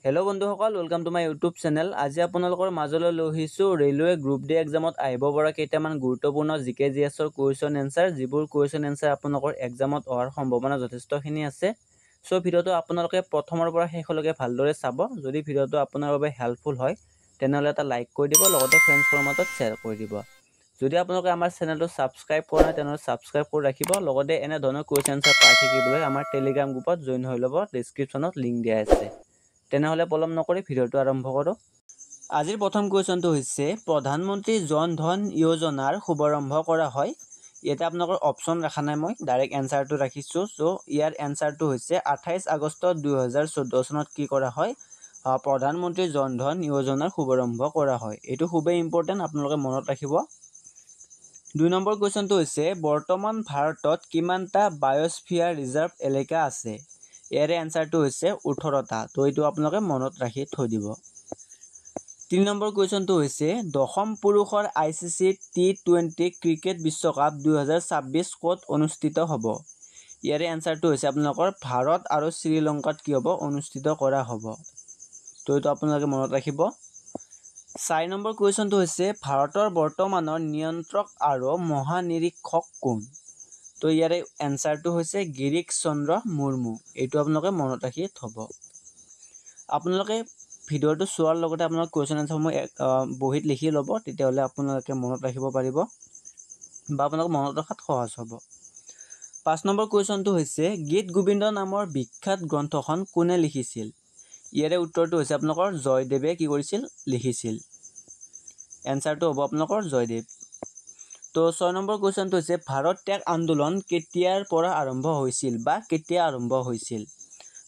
Hello' বন্ধুসকল, welcome to my YouTube channel. আজি আপোনালোকৰ মাজলৈ লৈ আহিছোঁ ৰেলৱে গ্ৰুপ ডি এক্সামত আহিব পৰা কেইটামান গুৰুত্বপূৰ্ণ জিকে জিএছৰ কুৱেশ্যন এনচাৰ, যিবোৰ কুৱেশ্যন এনচাৰ আপোনালোকৰ এক্সামত অহাৰ সম্ভাৱনা যথেষ্টখিনি আছে। চ' ভিডিঅ'টো আপোনালোকে প্ৰথমৰ পৰা শেষলৈকে ভালদৰে চাব। যদি ভিডিঅ'টো আপোনাৰ বাবে হেল্পফুল হয় তেনেহ'লে এটা লাইক কৰি দিব, লগতে ফ্ৰেণ্ডছৰ মাজত শ্বেয়াৰ কৰি দিব। যদি আপোনালোকে আমাৰ চেনেলটো ছাবস্ক্ৰাইব কৰা নাই তেনেহ'লে ছাবস্ক্ৰাইব কৰি ৰাখিব, লগতে এনেধৰণৰ কুৱেশ্যন এনচাৰ পাই থাকিবলৈ আমাৰ টেলিগ্ৰাম গ্ৰুপত জইন হৈ ল'ব। ডেছক্ৰিপশ্যনত লিংক দিয়া আছে। তেনেহ'লে পলম নকৰি ভিডিঅ'টো আৰম্ভ কৰোঁ। আজিৰ প্ৰথম কুৱেশ্যনটো হৈছে প্ৰধানমন্ত্ৰী জন ধন যোজনাৰ শুভাৰম্ভ কৰা হয়। ইয়াতে আপোনালোকৰ অপশ্যন ৰখা নাই, মই ডাইৰেক্ট এনচাৰটো ৰাখিছোঁ। চ' ইয়াৰ এনচাৰটো হৈছে 28 আগষ্ট 2014 চনত কি কৰা হয়? প্ৰধানমন্ত্ৰী জন ধন যোজনাৰ শুভাৰম্ভ কৰা হয়। এইটো খুবেই ইম্পৰ্টেণ্ট, আপোনালোকে মনত ৰাখিব। 2 নম্বৰ কুৱেশ্যনটো হৈছে বৰ্তমান ভাৰতত কিমানটা বায়'স্ফিয়াৰ ৰিজাৰ্ভ এলেকা আছে? ইয়াৰে এনচাৰটো হৈছে 18টা। তো এইটো আপোনালোকে মনত ৰাখি থৈ দিব। 3 নম্বৰ কুৱেশ্যনটো হৈছে 10ম পুৰুষৰ ICC T20 ক্ৰিকেট বিশ্বকাপ 2026 ক'ত অনুষ্ঠিত হ'ব? ইয়াৰে এনচাৰটো হৈছে আপোনালোকৰ ভাৰত আৰু শ্ৰীলংকাত কি হ'ব? অনুষ্ঠিত কৰা হ'ব। তো এইটো আপোনালোকে মনত ৰাখিব। 4 নম্বৰ কুৱেশ্যনটো হৈছে ভাৰতৰ বৰ্তমানৰ নিয়ন্ত্ৰক আৰু মহানিৰীক্ষক কোন? তো ইয়াৰে এনচাৰটো হৈছে গিৰীশ চন্দ্ৰ মুৰ্মু। এইটো আপোনালোকে মনত ৰাখি থ'ব। আপোনালোকে ভিডিঅ'টো চোৱাৰ লগতে আপোনালোকে কুৱেশ্যন এনচাৰসমূহ বহীত লিখি ল'ব, তেতিয়াহ'লে আপোনালোকে মনত ৰাখিব পাৰিব বা আপোনালোকে মনত ৰখাত সহজ হ'ব। 5 নম্বৰ কুৱেশ্যনটো হৈছে গীত গোবিন্দ নামৰ বিখ্যাত গ্ৰন্থখন কোনে লিখিছিল? ইয়াৰে উত্তৰটো হৈছে আপোনালোকৰ জয়দেৱে কি কৰিছিল? লিখিছিল। এনচাৰটো হ'ব আপোনালোকৰ জয়দেৱ। তো 6 নম্বৰ কুৱেশ্যনটো হৈছে ভাৰত ত্যাগ আন্দোলন কেতিয়াৰ পৰা আৰম্ভ হৈছিল বা কেতিয়া আৰম্ভ হৈছিল?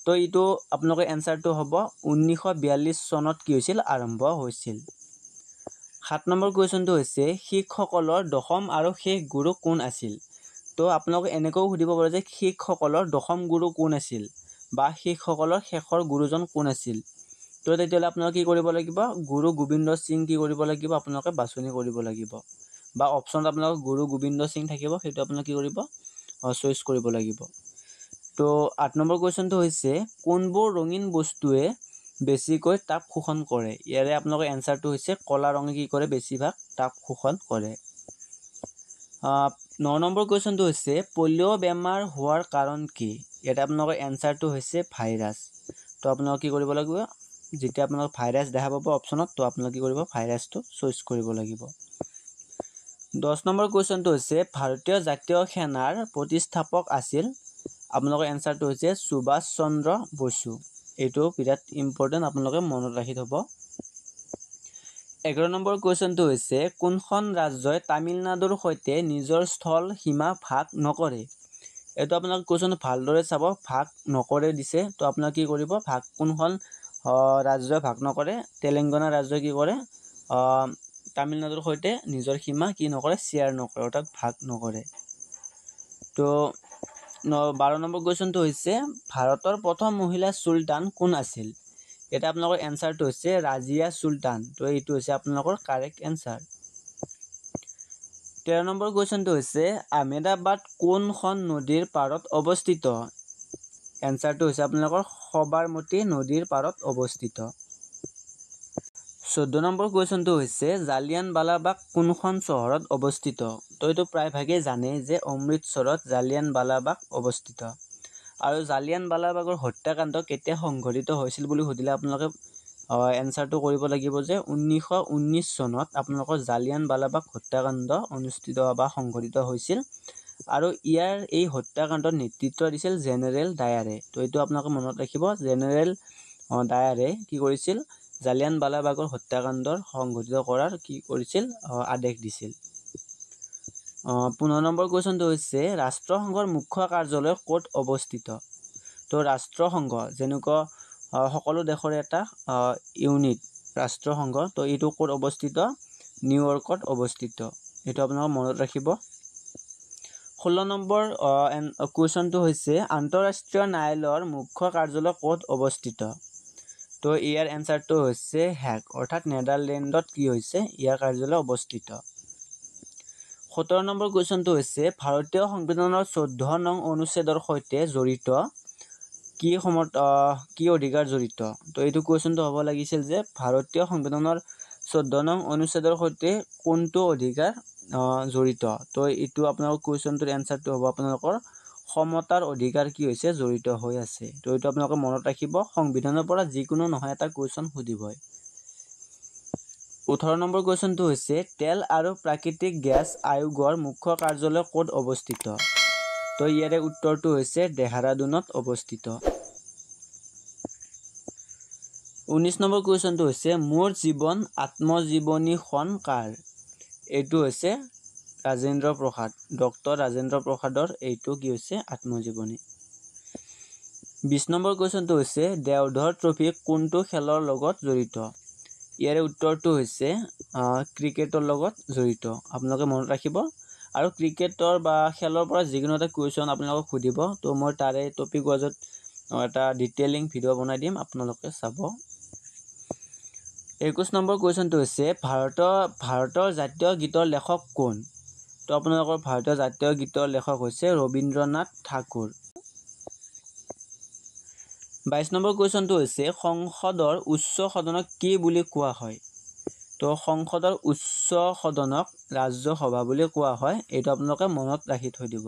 তো এইটো আপোনালোকৰ এনচাৰটো হ'ব 1942 চনত কি হৈছিল? আৰম্ভ হৈছিল। 7 নম্বৰ কুৱেশ্যনটো হৈছে শিখসকলৰ দশম আৰু শেষ গুৰু কোন আছিল? তো আপোনালোকে এনেকৈও সুধিব পাৰে যে শিখসকলৰ দশম গুৰু কোন আছিল বা শিখসকলৰ শেষৰ গুৰুজন কোন আছিল? তো তেতিয়াহ'লে আপোনালোকে কি কৰিব লাগিব? গুৰু গোবিন্দ সিং কি কৰিব লাগিব? আপোনালোকে বাছনি কৰিব লাগিব, বা অপশ্যনত আপোনালোকৰ গুৰু গোবিন্দ সিং থাকিব, সেইটো আপোনালোকে কি কৰিব? চইচ কৰিব লাগিব। তো 8 নম্বৰ কুৱেশ্যনটো হৈছে কোনবোৰ ৰঙীন বস্তুৱে বেছিকৈ তাপ শোষণ কৰে? ইয়াৰে আপোনালোকৰ এনচাৰটো হৈছে ক'লা ৰঙে কি কৰে? বেছিভাগ তাপ শোষণ কৰে। 9 নম্বৰ কুৱেশ্যনটো হৈছে পলিঅ' বেমাৰ হোৱাৰ কাৰণ কি? ইয়াতে আপোনালোকৰ এনচাৰটো হৈছে ভাইৰাছ। তো আপোনালোকে কি কৰিব লাগিব? যেতিয়া আপোনালোক ভাইৰাছ দেখা পাব অপশ্যনত, তো আপোনালোকে কি কৰিব? ভাইৰাছটো চইচ কৰিব লাগিব। 10 নম্বৰ কুৱেশ্যনটো হৈছে ভাৰতীয় জাতীয় সেনাৰ প্ৰতিষ্ঠাপক আছিল? আপোনালোকৰ এনচাৰটো হৈছে সুভাষ চন্দ্ৰ বসু। এইটো বিৰাট ইম্পৰ্টেণ্ট, আপোনালোকে মনত ৰাখি থ'ব। 11 নম্বৰ কুৱেশ্যনটো হৈছে কোনখন ৰাজ্যই তামিলনাডুৰ সৈতে নিজৰ স্থল সীমা ভাগ নকৰে? এইটো আপোনালোকে কুৱেশ্যন ভালদৰে চাব, ভাগ নকৰে দিছে। তো আপোনালোকে কি কৰিব? কোনখন ৰাজ্যই ভাগ নকৰে? তেলেংগানা ৰাজ্যই কি কৰে? তামিলনাডুৰ সৈতে নিজৰ সীমা কি নকৰে? শ্বেয়াৰ নকৰে, অৰ্থাৎ ভাগ নকৰে। তো 12 নম্বৰ কুৱেশ্যনটো হৈছে ভাৰতৰ প্ৰথম মহিলা চুলতান কোন আছিল? এটা আপোনালোকৰ এনচাৰটো হৈছে ৰাজিয়া চুলতান। তো এইটো হৈছে আপোনালোকৰ কাৰেক্ট এনচাৰ। 13 নম্বৰ কুৱেশ্যনটো হৈছে আহমেদাবাদ কোনখন নদীৰ পাৰত অৱস্থিত? এনচাৰটো হৈছে আপোনালোকৰ সবাৰমতী নদীৰ পাৰত অৱস্থিত। 14 নম্বৰ কুৱেশ্যনটো হৈছে জালিয়ানৱালাবাগ কোনখন চহৰত অৱস্থিত? তো এইটো প্ৰায়ভাগেই জানে যে অমৃতসৰত জালিয়ানৱালাবাগ অৱস্থিত। আৰু জালিয়ানৱালাবাগৰ হত্যাকাণ্ড কেতিয়া সংঘটিত হৈছিল বুলি সুধিলে আপোনালোকে এনচাৰটো কৰিব লাগিব যে 1919 চনত আপোনালোকৰ জালিয়ানৱালাবাগ হত্যাকাণ্ড অনুষ্ঠিত বা সংঘটিত হৈছিল। আৰু ইয়াৰ এই হত্যাকাণ্ডৰ নেতৃত্ব দিছিল জেনেৰেল ডায়াৰে। তো এইটো আপোনালোকে মনত ৰাখিব, জেনেৰেল ডায়াৰে কি কৰিছিল? জালিয়ানৱালাবাগৰ হত্যাকাণ্ডৰ সংঘটিত কৰাৰ কি কৰিছিল? আদেশ দিছিল। 15 নম্বৰ কুৱেশ্যনটো হৈছে ৰাষ্ট্ৰসংঘৰ মুখ্য কাৰ্যালয় ক'ত অৱস্থিত? তো ৰাষ্ট্ৰসংঘ যেনেকুৱা সকলো দেশৰে এটা ইউনিট ৰাষ্ট্ৰসংঘ, তো এইটো ক'ত অৱস্থিত? নিউয়ৰ্কত অৱস্থিত। এইটো আপোনালোকে মনত ৰাখিব। 16 নম্বৰ কুৱেশ্যনটো হৈছে আন্তঃৰাষ্ট্ৰীয় ন্যায়ালয়ৰ মুখ্য কাৰ্যালয় ক'ত অৱস্থিত? তো ইয়াৰ এনচাৰটো হৈছে হেগ, অৰ্থাৎ নেদাৰলেণ্ডত কি হৈছে? ইয়াৰ কাৰ্যালয় অৱস্থিত। 17 নম্বৰ কুৱেশ্যনটো হৈছে ভাৰতীয় সংবিধানৰ 14 নং অনুচ্ছেদৰ সৈতে জড়িত কি অধিকাৰ জড়িত? তো এইটো কুৱেশ্যনটো হ'ব লাগিছিল যে ভাৰতীয় সংবিধানৰ 14 নং অনুচ্ছেদৰ সৈতে কোনটো অধিকাৰ জড়িত? তো এইটো আপোনালোকৰ কুৱেশ্যনটোৰ এনচাৰটো হ'ব আপোনালোকৰ সমতাৰ অধিকাৰ কি হৈছে জড়িত হৈ আছে। তো এইটো আপোনালোকে মনত ৰাখিব, সংবিধানৰ পৰা যিকোনো নহয় এটা কুৱেশ্যন সুধিবই। 18 নম্বৰ কুৱেশ্যনটো হৈছে তেল আৰু প্ৰাকৃতিক গেছ আয়োগৰ মুখ্য কাৰ্যালয় ক'ত অৱস্থিত? তো ইয়াৰে উত্তৰটো হৈছে দেহৰাদুনত অৱস্থিত। 19 নম্বৰ কুৱেশ্যনটো হৈছে মোৰ জীৱন আত্মজীৱনীখন কাৰ? এইটো হৈছে ৰাজেন্দ্ৰ প্ৰসাদ, ডক্টৰ ৰাজেন্দ্ৰ প্ৰসাদৰ এইটো কি হৈছে আত্মজীৱনী। 20 নম্বৰ কুৱেশ্যনটো হৈছে দেওধৰ ট্ৰফী কোনটো খেলৰ লগত জড়িত? ইয়াৰে উত্তৰটো হৈছে ক্ৰিকেটৰ লগত জড়িত। আপোনালোকে মনত ৰাখিব, আৰু ক্ৰিকেটৰ বা খেলৰ পৰা যিকোনো এটা কুৱেশ্যন আপোনালোকক সুধিব, তো মই তাৰে টপিক ৱাইজত এটা ডিটেইলিং ভিডিঅ' বনাই দিম, আপোনালোকে চাব। 21 নম্বৰ কুৱেশ্যনটো হৈছে ভাৰতৰ জাতীয় গীতৰ লেখক কোন? তো আপোনালোকৰ ভাৰতীয় জাতীয় গীতৰ লেখক হৈছে ৰবীন্দ্ৰনাথ ঠাকুৰ। 22 নম্বৰ কুৱেশ্যনটো হৈছে সংসদৰ উচ্চ সদনক কি বুলি কোৱা হয়? তো সংসদৰ উচ্চ সদনক ৰাজ্যসভা বুলি কোৱা হয়। এইটো আপোনালোকে মনত ৰাখি থৈ দিব।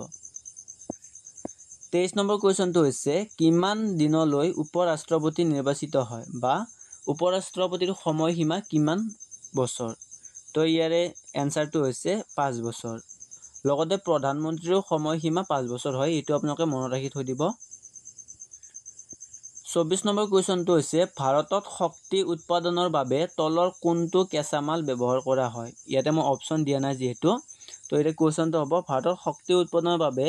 23 নম্বৰ কুৱেশ্যনটো হৈছে কিমান দিনলৈ উপৰাষ্ট্ৰপতি নিৰ্বাচিত হয়, বা উপৰাষ্ট্ৰপতিৰ সময়সীমা কিমান বছৰ? তো ইয়াৰে এনচাৰটো হৈছে 5 বছৰ। লগতে প্ৰধানমন্ত্ৰীৰ সময়সীমা 5 বছৰ হয়, এইটো আপোনালোকে মনত ৰাখি থৈ দিব। 24 নম্বৰ কুৱেশ্যনটো হৈছে ভাৰতত শক্তি উৎপাদনৰ বাবে তলৰ কোনটো কেঁচা মাল ব্যৱহাৰ কৰা হয়? ইয়াতে মই অপশ্যন দিয়া নাই যিহেতু, তো এতিয়া কুৱেশ্যনটো হ'ব ভাৰতত শক্তি উৎপাদনৰ বাবে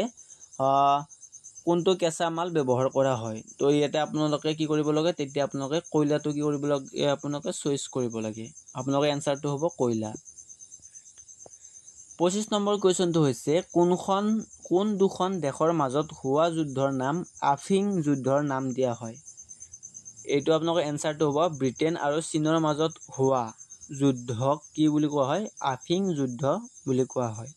কোনটো কেঁচা মাল ব্যৱহাৰ কৰা হয়? তো ইয়াতে আপোনালোকে কি কৰিব লাগে, তেতিয়া আপোনালোকে কয়লাটো কি কৰিব লাগে, আপোনালোকে চইচ কৰিব লাগে। আপোনালোকৰ এনচাৰটো হ'ব কয়লা। 25 নম্বৰ কুৱেশ্যনটো হৈছে কোন দুখন দেশৰ মাজত হোৱা যুদ্ধৰ নাম আফিং যুদ্ধৰ নাম দিয়া হয়? এইটো আপোনালোকৰ এনচাৰটো হ'ব ব্ৰিটেইন আৰু চীনৰ মাজত হোৱা যুদ্ধক কি বুলি কোৱা হয়? আফিং যুদ্ধ বুলি কোৱা হয়।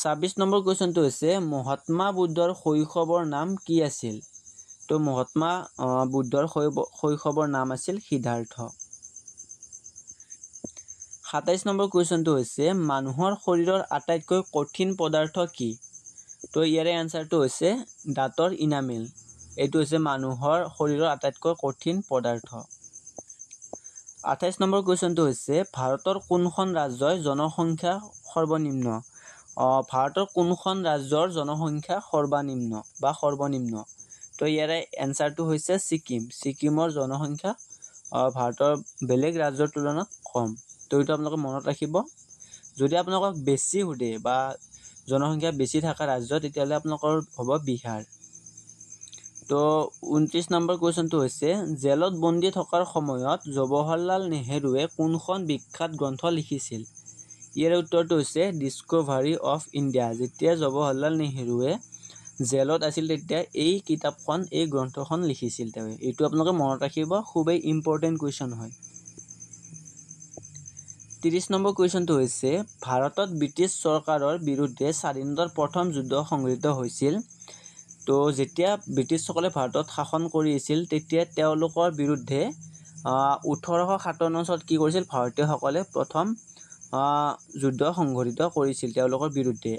26 নম্বৰ কুৱেশ্যনটো হৈছে মহাত্মা বুদ্ধৰ শৈশৱৰ নাম কি আছিল? তো মহাত্মা বুদ্ধৰ শৈশৱৰ নাম আছিল সিদ্ধাৰ্থ। 27 নম্বৰ কুৱেশ্যনটো হৈছে মানুহৰ শৰীৰৰ আটাইতকৈ কঠিন পদাৰ্থ কি? তো ইয়াৰে এনচাৰটো হৈছে দাঁতৰ ইনামেল। এইটো হৈছে মানুহৰ শৰীৰৰ আটাইতকৈ কঠিন পদাৰ্থ। 28 নম্বৰ কুৱেশ্যনটো হৈছে ভাৰতৰ কোনখন ৰাজ্যৰ জনসংখ্যা সৰ্বনিম্ন? ভাৰতৰ কোনখন ৰাজ্যৰ জনসংখ্যা সৰ্বনিম্ন? তো ইয়াৰে এনচাৰটো হৈছে ছিকিমৰ জনসংখ্যা ভাৰতৰ বেলেগ ৰাজ্যৰ তুলনাত কম। তো এইটো আপোনালোকে মনত ৰাখিব। যদি আপোনালোকক বেছি সোধে বা জনসংখ্যা বেছি থকা ৰাজ্য, তেতিয়াহ'লে আপোনালোকৰ হ'ব বিহাৰ। তো 29 নম্বৰ কুৱেশ্যনটো হৈছে জেলত বন্দী থকাৰ সময়ত জৱাহৰলাল নেহৰুৱে কোনখন বিখ্যাত গ্ৰন্থ লিখিছিল? ইয়াৰ উত্তৰটো হৈছে ডিস্কভাৰী অফ ইণ্ডিয়া। যেতিয়া জৱাহৰলাল নেহৰুৱে জেলত আছিল তেতিয়া এই গ্ৰন্থখন লিখিছিল তেওঁ। এইটো আপোনালোকে মনত ৰাখিব, খুবেই ইম্পৰ্টেণ্ট কুৱেশ্যন হয়। 30 নম্বৰ কুৱেশ্যনটো হৈছে ভাৰতত ব্ৰিটিছ চৰকাৰৰ বিৰুদ্ধে স্বাধীনতাৰ প্ৰথম যুদ্ধ সংঘটিত হৈছিল। তো যেতিয়া ব্ৰিটিছসকলে ভাৰতত শাসন কৰি আছিল তেতিয়া তেওঁলোকৰ বিৰুদ্ধে 1857 চনত কি কৰিছিল ভাৰতীয়সকলে প্ৰথম যুদ্ধ সংঘটিত কৰিছিল তেওঁলোকৰ বিৰুদ্ধে।